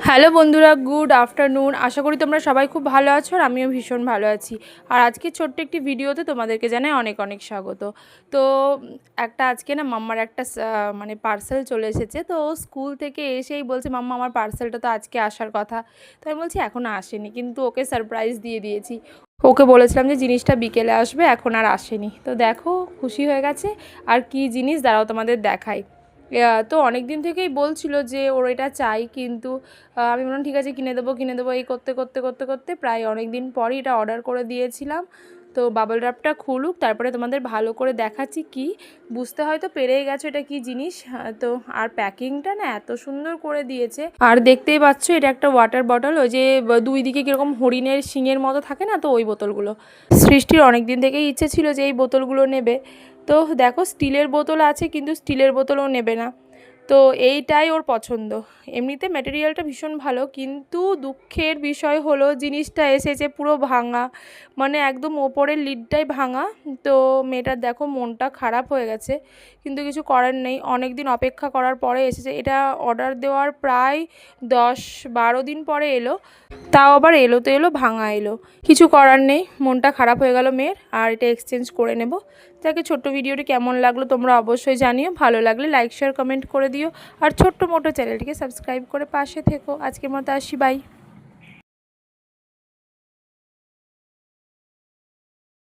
Hello বন্ধুরা, good afternoon. আশা করি তোমরা সবাই খুব ভালো আছো আর আমিও ভীষণ ভালো আছি। আর আজকে ছোট্ট একটি ভিডিওতে তোমাদেরকে জানাই অনেক অনেক স্বাগত। তো আজকে না মাম্মার একটা মানে পার্সেল চলে এসেছে। তো স্কুল থেকে এসেই বলছে, মাম্মা আমার পার্সেলটা তো আজকে আসার কথা। তো আমি বলছি এখনও আসেনি, কিন্তু ওকে সারপ্রাইজ দিয়ে দিয়েছি। ওকে বলেছিলাম যে জিনিসটা বিকেলে আসবে, এখন আর আসেনি। তো দেখো, খুশি হয়ে গেছে। আর কি জিনিস দাঁড়াও তোমাদের দেখাই। তো অনেক দিন থেকেই বলছিল যে ওর এটা চাই, কিন্তু আমি বললাম ঠিক আছে কিনে দেবো এই করতে করতে করতে করতে প্রায় অনেক দিন পরই এটা অর্ডার করে দিয়েছিলাম। তো বাবল র্যাপটা খুলুক, তারপরে তোমাদের ভালো করে দেখাচ্ছি। কি বুঝতে হয়তো পেরেই গেছো এটা কি জিনিস। তো আর প্যাকিংটা না এত সুন্দর করে দিয়েছে। আর দেখতেই পাচ্ছ এটা একটা ওয়াটার বটল, ওই যে দুই দিকে কীরকম হরিণের শিঙের মতো থাকে না, তো ওই বোতলগুলো। সৃষ্টির অনেক দিন থেকেই ইচ্ছে ছিল যে এই বোতলগুলো নেবে। তো দেখো স্টিলের বোতল আছে, কিন্তু স্টিলের বোতলও নেবে না। তো এইটাই ওর পছন্দ। এমনিতে ম্যাটেরিয়ালটা ভীষণ ভালো, কিন্তু দুঃখের বিষয় হলো জিনিসটা এসেছে পুরো ভাঙা, মানে একদম ওপরের লিডটাই ভাঙা। তো মেয়েটার দেখো মনটা খারাপ হয়ে গেছে, কিন্তু কিছু করার নেই। অনেক দিন অপেক্ষা করার পরে এসেছে। এটা অর্ডার দেওয়ার প্রায় 10-12 দিন পরে এলো, তাও আবার এলো তো এলো ভাঙা এলো। কিছু করার নেই, মনটা খারাপ হয়ে গেল মেয়ের। আর এটা এক্সচেঞ্জ করে নেব। তাকে ছোট্ট ভিডিওটি কেমন লাগলো তোমরা অবশ্যই জানিও। ভালো লাগলে লাইক শেয়ার কমেন্ট করে দিও। আর ছোট্ট মোটো চ্যানেলটিকে সাবস্ক্রাইব করে পাশে থেকো। আজকের মতো আসি, বাই।